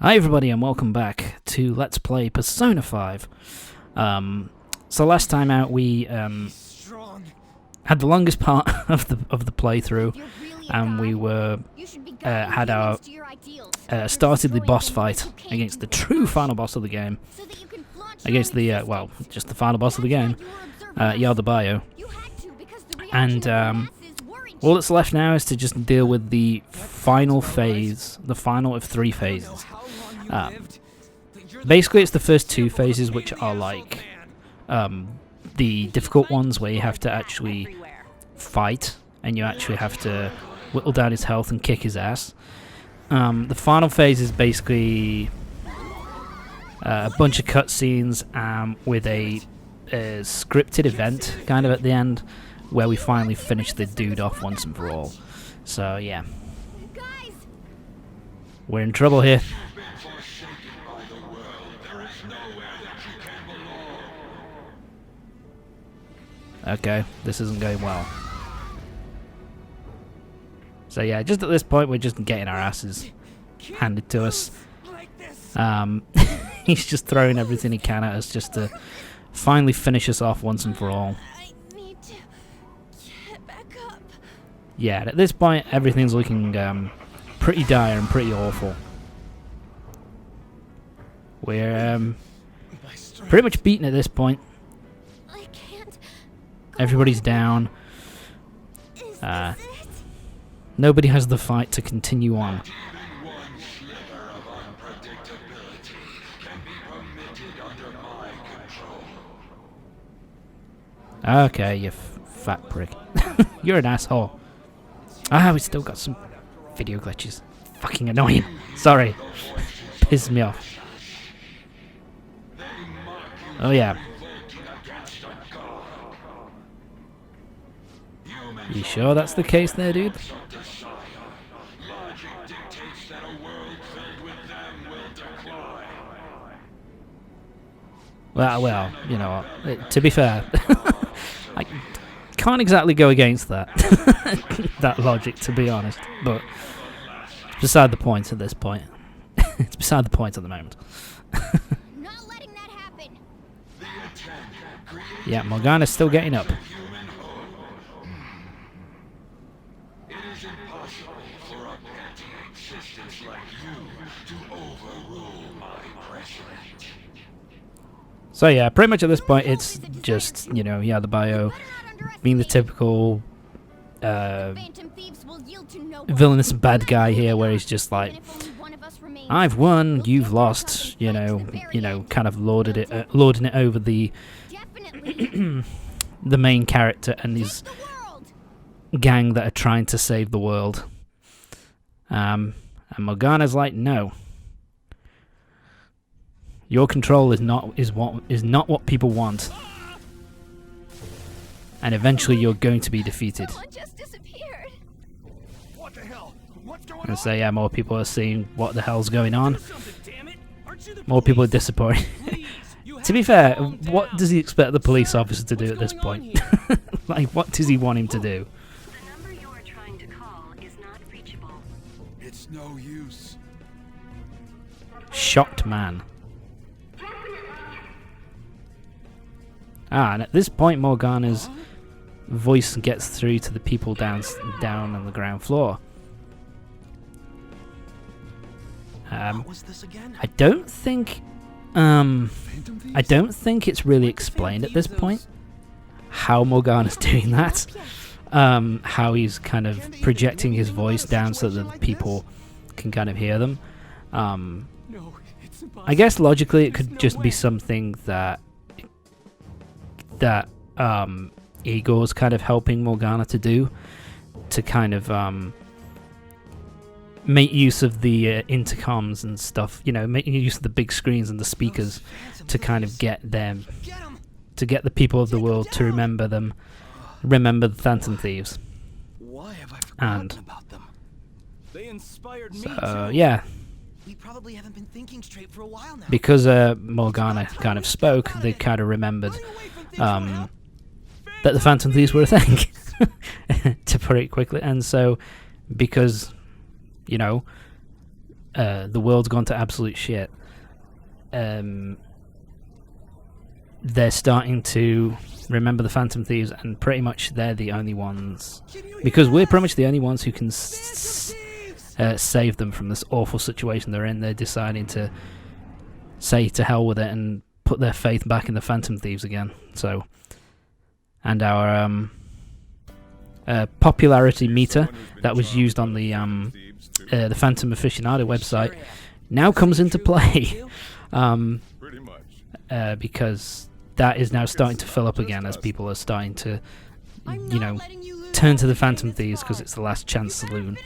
Hi everybody and welcome back to Let's Play Persona 5. So last time out we had the longest part of the playthrough, and we were had our started the boss fight against the true final boss of the game, against the just the final boss of the game, Yaldabaoth. And all that's left now is to just deal with the final phase, the final of 3 phases. Basically, it's the first 2 phases, which are like the difficult ones, where you have to actually fight, and you actually have to whittle down his health and kick his ass. The final phase is basically a bunch of cutscenes with a scripted event kind of at the end, where we finally finish the dude off once and for all. So yeah, we're in trouble here. Okay, this isn't going well. So yeah, just at this point we're just getting our asses handed to us. He's just throwing everything he can at us just to finally finish us off once and for all. Yeah, at this point everything's looking pretty dire and pretty awful. We're pretty much beaten at this point. Everybody's down. Nobody has the fight to continue on. Okay, you fat prick. You're an asshole. We still got some video glitches. Fucking annoying. Sorry. Pissed me off. Oh yeah. You sure that's the case there, dude? Well, you know, to be fair, I can't exactly go against that that logic, to be honest, but it's beside the point at this point. It's beside the point at the moment. Not letting that happen. Yeah, Morgana's still getting up. So yeah, pretty much at this point it's just, you know, Yaldabaoth being the typical villainous bad guy here, where he's just like, I've won, you've lost, you know, kind of lording it over the the main character and his gang that are trying to save the world. And Morgana's like, no. Your control is not what people want, and eventually you're going to be defeated. And so yeah, more people are seeing what the hell's going on. More people are disappointed. To be fair, what does he expect the police officer to do at this point? Like, what does he want him to do? The number you are trying to call is not reachable. It's no use. Shocked man. And at this point, Morgana's voice gets through to the people down on the ground floor. What was this again? I don't think it's really explained at this point how Morgana's doing that. How he's kind of projecting his voice down so that the people can kind of hear them. I guess logically it could just be something that Igor's kind of helping Morgana to do, to kind of make use of the intercoms and stuff, you know, making use of the big screens and the speakers to kind of get the people of the world to remember the Phantom Thieves. Why have I forgotten about them? They inspired me too. Yeah. We probably haven't been thinking straight for a while now. Because Morgana kind of spoke, they kind of remembered that the Phantom Thieves were a thing, to put it quickly. And so, because, you know, the world's gone to absolute shit, they're starting to remember the Phantom Thieves, and pretty much they're the only ones, because we're pretty much the only ones who can save them from this awful situation they're in. They're deciding to say to hell with it and put their faith back in the Phantom Thieves again. So, and our popularity meter that was used on the Phantom Aficionado website now comes into play, because that is now starting to fill up again as people are starting to, turn to the Phantom Thieves because it's the last chance saloon.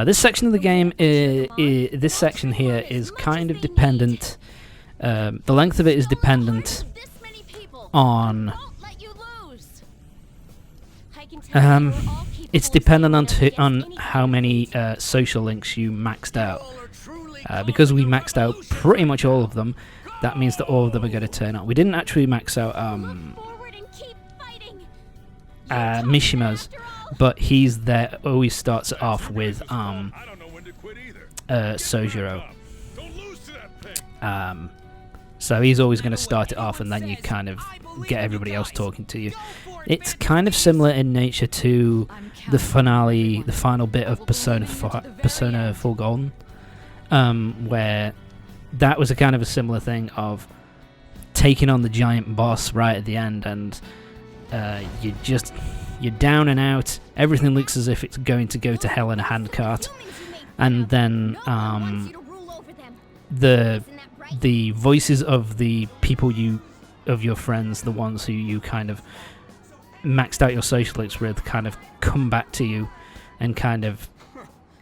This section of the game, this section here is kind of dependent. The length of it is dependent on. It's dependent on how many social links you maxed out. Because we maxed out pretty much all of them, that means that all of them are going to turn up. We didn't actually max out Mishima's, but he's there. Always starts it off with Sojiro. So he's always going to start it off, and then you kind of get everybody else talking to you. It's kind of similar in nature to the finale, the final bit of Persona 4 Golden, where that was a kind of a similar thing of taking on the giant boss right at the end, and you're down and out. Everything looks as if it's going to go to hell in a handcart, and then the voices of the people of your friends, the ones who you kind of maxed out your social links with, kind of come back to you and kind of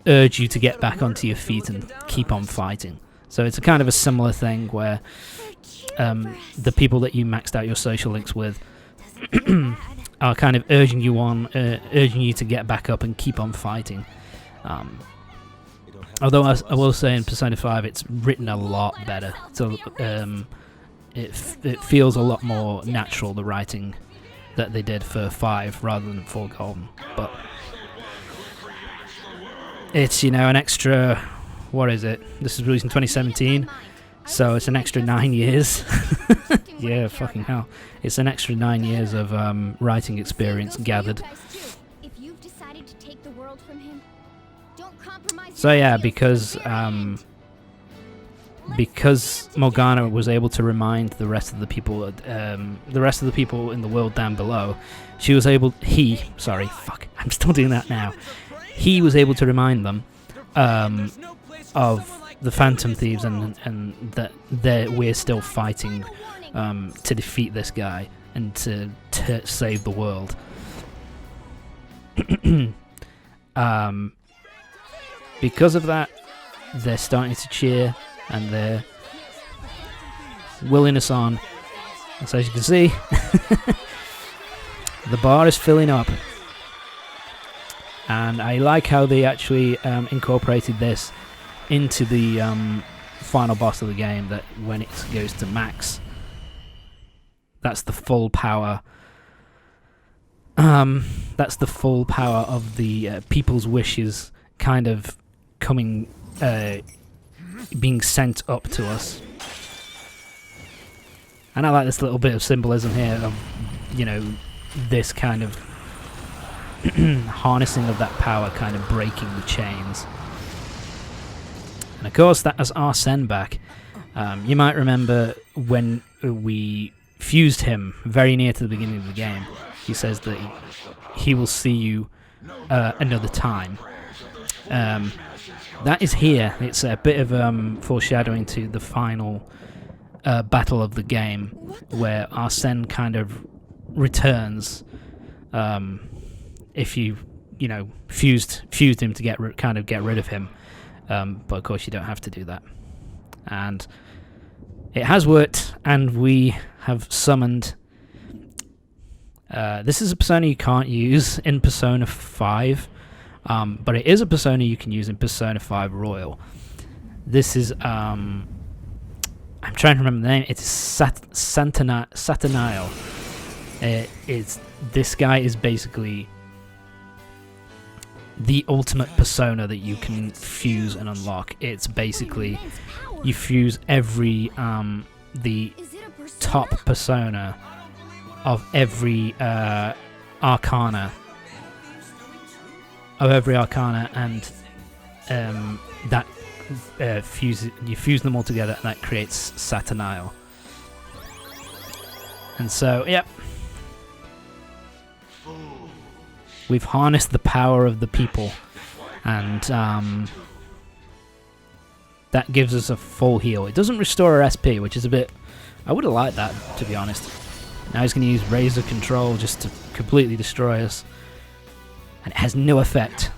urge you to get back onto your feet and keep on fighting. So it's a kind of a similar thing where the people that you maxed out your social links with are kind of urging you to get back up and keep on fighting. Although I will say in Persona 5 it's written a lot better, so it feels a lot more natural, the writing that they did for 5 rather than 4 Golden. But it's, an extra, what is it? This is released in 2017, so it's an extra 9 years. Yeah, fucking hell. It's an extra 9 years of writing experience gathered. So yeah, because Morgana was able to remind the rest of the people in the world down below, he was able to remind them of the Phantom Thieves and that we're still fighting to defeat this guy and to save the world. Because of that, they're starting to cheer and they're willing us on. And so as you can see, the bar is filling up. And I like how they actually incorporated this into the final boss of the game, that when it goes to max, that's the full power. That's the full power of the people's wishes kind of coming, being sent up to us. And I like this little bit of symbolism here of, this kind of harnessing of that power, kind of breaking the chains. And of course, that has Arsene back. You might remember when we fused him very near to the beginning of the game, he says that he will see you another time. That is here. It's a bit of foreshadowing to the final battle of the game, where Arsene kind of returns if you fused him to get rid of him. But of course you don't have to do that. And it has worked, and we have summoned. This is a persona you can't use in Persona 5. But it is a persona you can use in Persona 5 Royal. This is, I'm trying to remember the name. It's Satanael. This guy is basically the ultimate persona that you can fuse and unlock. It's basically you fuse every the top persona of every arcana and that you fuse them all together, and that creates Saturnile. And so, yep, we've harnessed the power of the people, and that gives us a full heal. It doesn't restore our SP, which is a bit... I would have liked that, to be honest. Now he's going to use Razor Control just to completely destroy us, and it has no effect.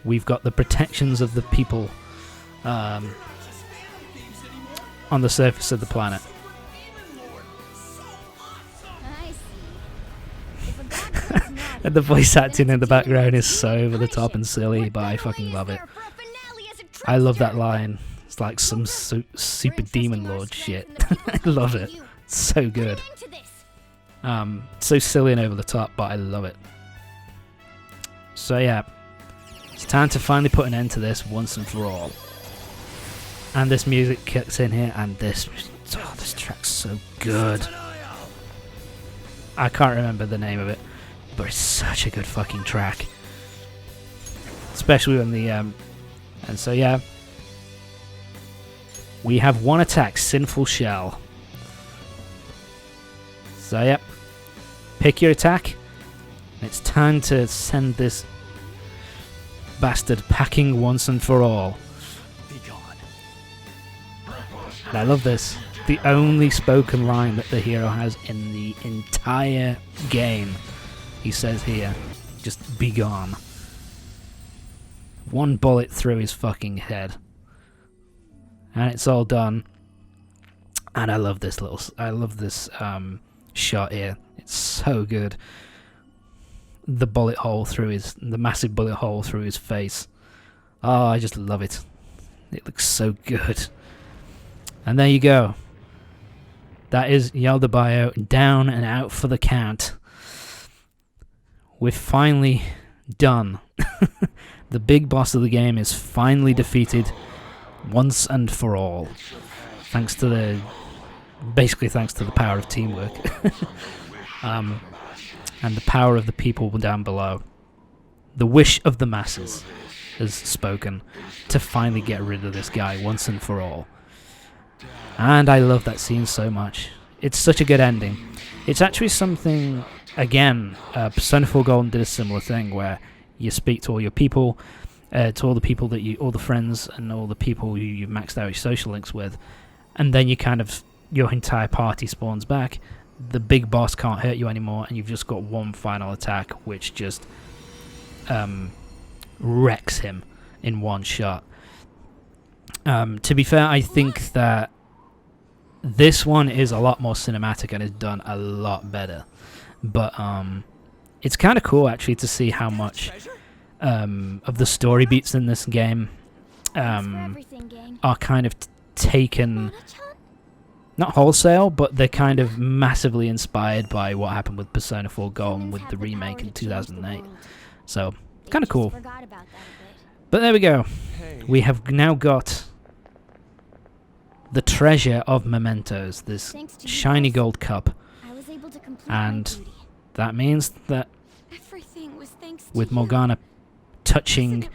We've got the protections of the people on the surface of the planet. And the voice acting in the background is so over the top and silly, but I fucking love it. I love that line. It's like some super demon lord shit. I love it. It's so good. So silly and over the top, but I love it. So yeah, it's time to finally put an end to this once and for all. And this music kicks in here, and this track's so good. I can't remember the name of it, but it's such a good fucking track. Especially when the and so yeah, we have one attack, Sinful Shell. So yep, pick your attack. It's time to send this bastard packing once and for all. And I love this. The only spoken line that the hero has in the entire game, he says here, just be gone. One bullet through his fucking head. And it's all done. And I love this shot here. It's so good. The massive bullet hole through his face. Oh, I just love it. It looks so good. And there you go. That is Yaldabaoth down and out for the count. We're finally done. The big boss of the game is finally defeated once and for all. Basically thanks to the power of teamwork. And the power of the people down below. The wish of the masses has spoken to finally get rid of this guy once and for all. And I love that scene so much. It's such a good ending. It's actually something, again, Persona 4 Golden did a similar thing where you speak to all your people, to all the people that all the friends and all the people you've maxed out your social links with, and then your entire party spawns back. The big boss can't hurt you anymore, and you've just got one final attack which just wrecks him in one shot. To be fair, I think that this one is a lot more cinematic and is done a lot better. But it's kind of cool actually to see how much of the story beats in this game are kind of taken, not wholesale, but they're kind of massively inspired by what happened with Persona 4 Golden with the remake in 2008. So, kind of cool. But there we go. We have now got the treasure of mementos, this shiny gold cup. And that means that with Morgana touching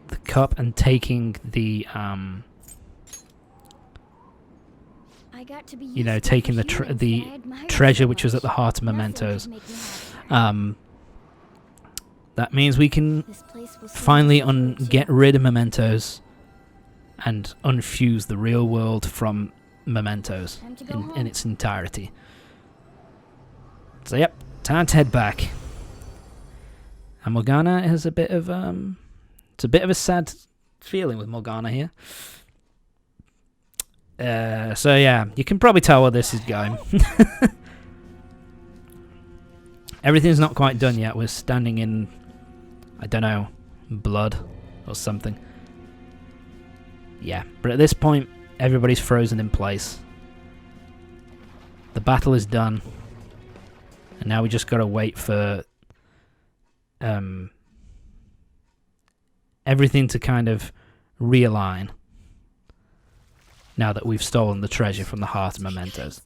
the cup and taking the taking the treasure which was at the heart of mementos, that means we can finally get rid of mementos and unfuse the real world from mementos in its entirety. So yep, time to head back. And Morgana has a bit of it's a bit of a sad feeling with Morgana here. So yeah, you can probably tell where this is going. Everything's not quite done yet. We're standing in, I don't know, blood or something. Yeah, but at this point, everybody's frozen in place. The battle is done. And now we just gotta wait for everything to kind of realign now that we've stolen the treasure from the heart of mementos.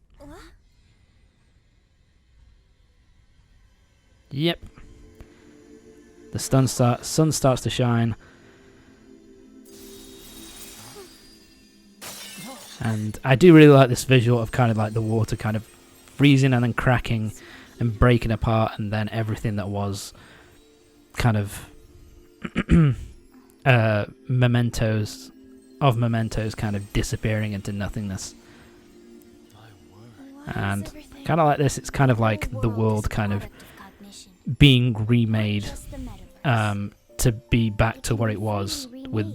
Yep. The sun starts to shine. And I do really like this visual of kind of like the water kind of freezing and then cracking and breaking apart, and then everything that was kind of mementos kind of disappearing into nothingness. And kind of like this, it's kind of like the world kind of being remade to be back to where it was, with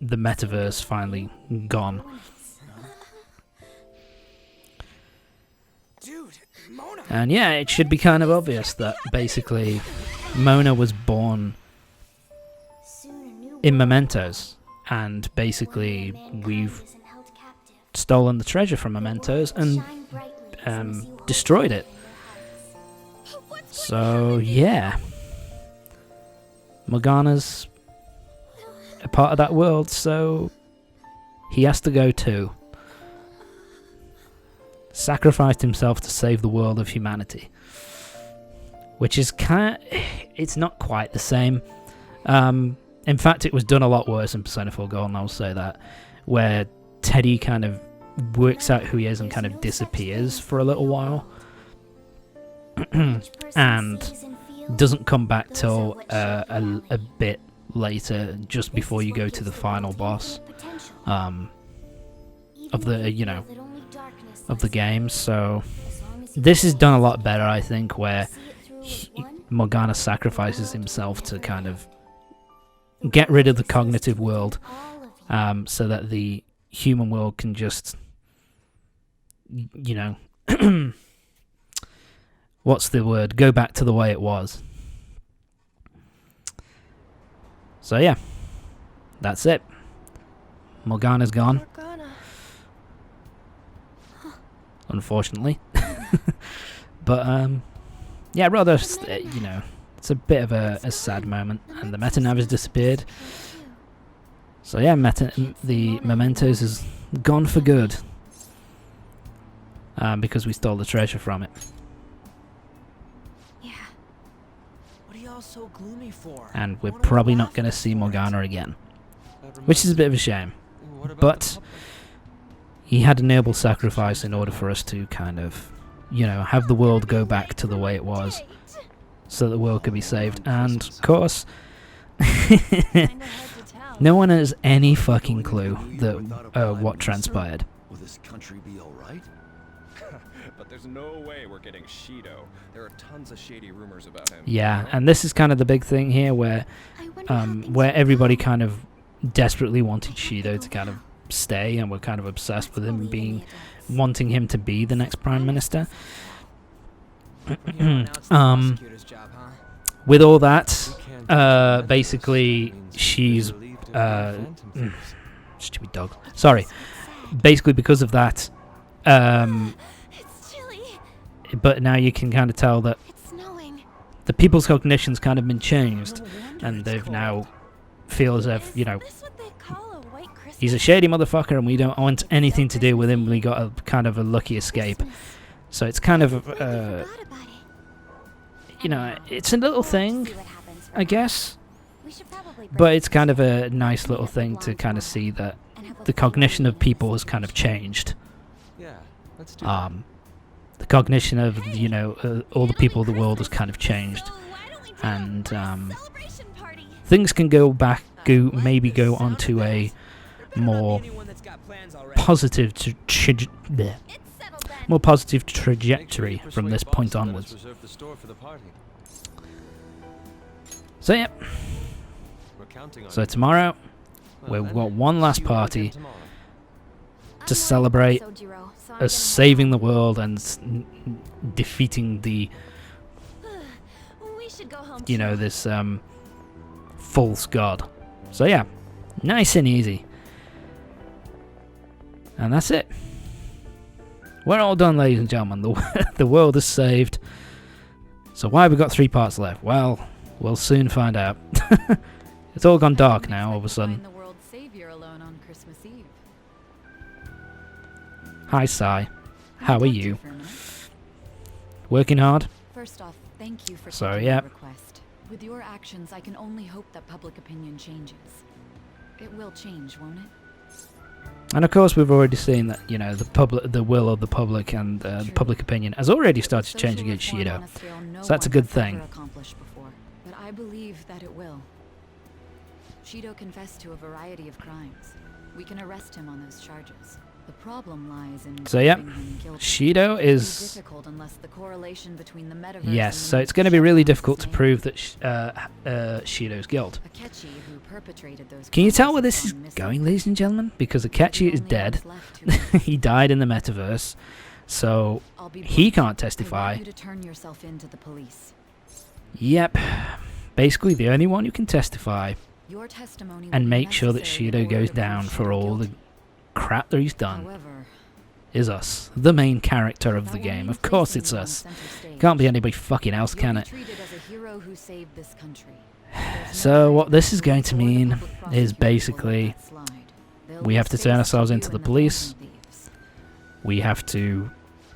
the metaverse finally gone. And yeah, it should be kind of obvious that basically Mona was born in mementos, and basically we've stolen the treasure from mementos and destroyed it. So yeah, Morgana's a part of that world, so he has to go too. Sacrificed himself to save the world of humanity, which is it's not quite the same. In fact, it was done a lot worse in Persona 4 Golden, I'll say that, where Teddy kind of works out who he is and kind of disappears for a little while and doesn't come back till a bit later, just before you go to the final boss of the of the game. So this is done a lot better, I think, where Morgana sacrifices himself to kind of get rid of the cognitive world, so that the human world can just, what's the word? Go back to the way it was. So yeah, that's it. Morgana's gone. Unfortunately. But yeah, rather, it's a bit of a sad moment, and the meta-nav has disappeared. So yeah, the mementos is gone for good, because we stole the treasure from it. Yeah. What are y'all so gloomy for? And we're probably not going to see Morgana again, which is a bit of a shame. But he had a noble sacrifice in order for us to kind of, have the world go back to the way it was, so the world could be saved. And, of course, no one has any fucking clue that what transpired. Will this country be all right? But there's no way we're getting Shido. There are tons of shady rumors about him. Yeah, and this is kind of the big thing here, where everybody kind of desperately wanted Shido to kind of stay, and we're kind of obsessed with him wanting him to be the next prime minister. With all that, basically she's stupid dog. Sorry. Basically because of that, It's chilly. but now you can kind of tell that It's snowing. the people's cognition's kind of been changed, and they've now feel as if, Is what they call a white Christmas? he's a shady motherfucker and we don't want anything to do with him. We got a kind of a lucky escape. So it's kind of, it's a little thing, I guess, but it's kind of a nice little thing to kind of see that the cognition of people has kind of changed. Yeah, let's do that. The cognition of, all the people of the world has kind of changed, and things can maybe go onto a more positive trajectory from this point onwards. So yeah, so tomorrow we've got one last party to celebrate us saving the world and defeating the, this false god. So yeah, nice and easy. And that's it. We're all done, ladies and gentlemen. The world is saved. So why have we got 3 parts left? Well, We'll soon find out. It's all gone dark now, all of a sudden. The world's savior alone on Christmas Eve. Hi, Sai. Can I How are talk to you? for a minute? Working hard? First off, thank you for So, taking yeah. my request. With your actions, I can only hope that public opinion changes. It will change, won't it? And of course, we've already seen that, you know, the will of the public and the True. public opinion has already started Social changing against reform Shido. on a scale no So that's a one good has ever thing. accomplished before, but I believe that it will. Shido confessed to a variety of crimes. We can arrest him on those charges. The problem lies in So, yeah, proving him guilty. Shido It'll be is... difficult unless the correlation between the metaverse Yes, and the so myth it's going to be really shutdowns difficult is to made. prove that Shido's guilt. Akechi, who perpetrated those Can you tell crimes, where has this is gone missing. going, ladies and gentlemen? Because The Akechi is only dead. ones left who He died in the metaverse. So, I'll be he blunt. can't I testify. want you to turn yourself in to the police. Yep. Basically, the only one who can testify Your testimony will and be make sure that necessary in Shido order goes to prove down for Shido all the guilty. crap that he's done However, is us. The main character of that the will game. mean Of course placing it's you on us. center stage. Can't be anybody fucking else, You'll can be it? treated as a hero who saved this country. There's no So what hiding this is between going to you or the mean public is prosecutor will let basically that slide. There'll we be have to space turn for ourselves you into and the the police. thousand thieves. We have to,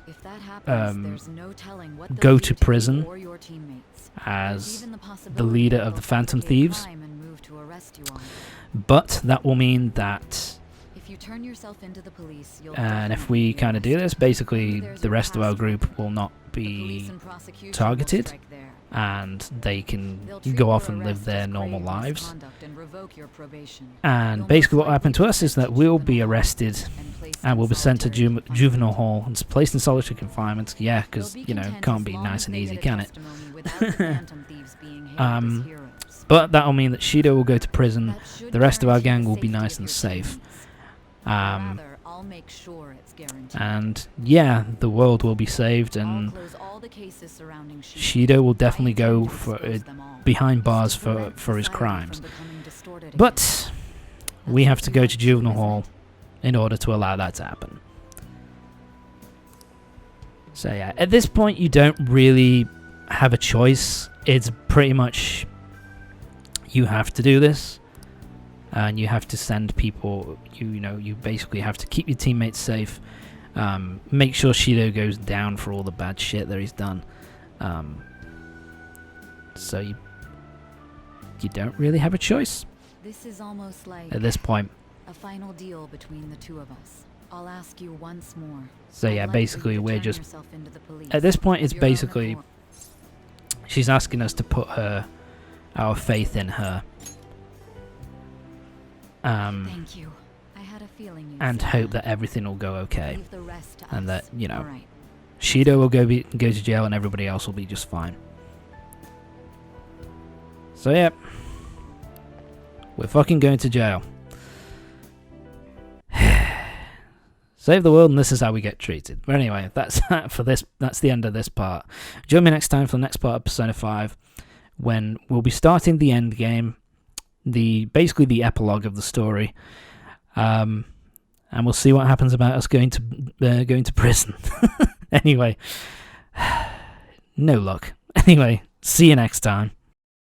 If that happens, um, there's no telling what go they'll to do you prison or your teammates. There's as even the the possibility leader that of the they'll Phantom fabricate Thieves. crime and move to arrest you on it. But that will mean that, If you turn yourself into the police, you'll and if definitely we be kind of do arrested. this, basically There's the your rest of our past group record. will not The police be and prosecution will targeted, strike there. and they can They'll treat go your off and live arrest their as normal grave lives. misconduct and revoke your probation. And You'll basically most what will happen to likely us be is that sent to we'll be juvenile hall arrested and placed and in we'll be sent to solitary confinement. juvenile hall and placed in solitary confinement. Yeah, They'll because, be you know, content can't as be long nice as and they easy, get a can it? testimony without the Phantom Thieves being hailed Um, as heroes. But that'll mean that Shido will go to prison. That should The rest of our guarantee gang the will be safety nice of and your safe. teammates. Um, Rather, I'll make sure it's guaranteed. and yeah, the world will be saved, I'll and close all the cases surrounding Shido. Shido will I definitely intend go to for expose them all. behind bars To for prevent his society crimes. from becoming distorted again. But we That's have what to you go want to to, juvenile isn't hall it? in order to allow that to happen. So yeah, at this point you don't really have a choice. It's pretty much you have to do this, and you have to send people. You basically have to keep your teammates safe. Make sure Shido goes down for all the bad shit that he's done. So you don't really have a choice This is almost like at this point. a final deal between the two of us. I'll ask you once more. So I'd yeah, like for basically you to we're turn just yourself into the police at this point of it's your own basically accord. she's asking us to put our faith in her. Thank you. I had a feeling you'd And say hope that everything will go okay. Leave the rest to And us. that, you know, All right. Shido will go to jail and everybody else will be just fine. So yeah, we're fucking going to jail. Save the world, and this is how we get treated. But anyway, that's that for this. That's the end of this part. Join me next time for the next part of Persona 5, when we'll be starting the end game, basically the epilogue of the story, and we'll see what happens about us going to prison. Anyway, no luck. Anyway, see you next time.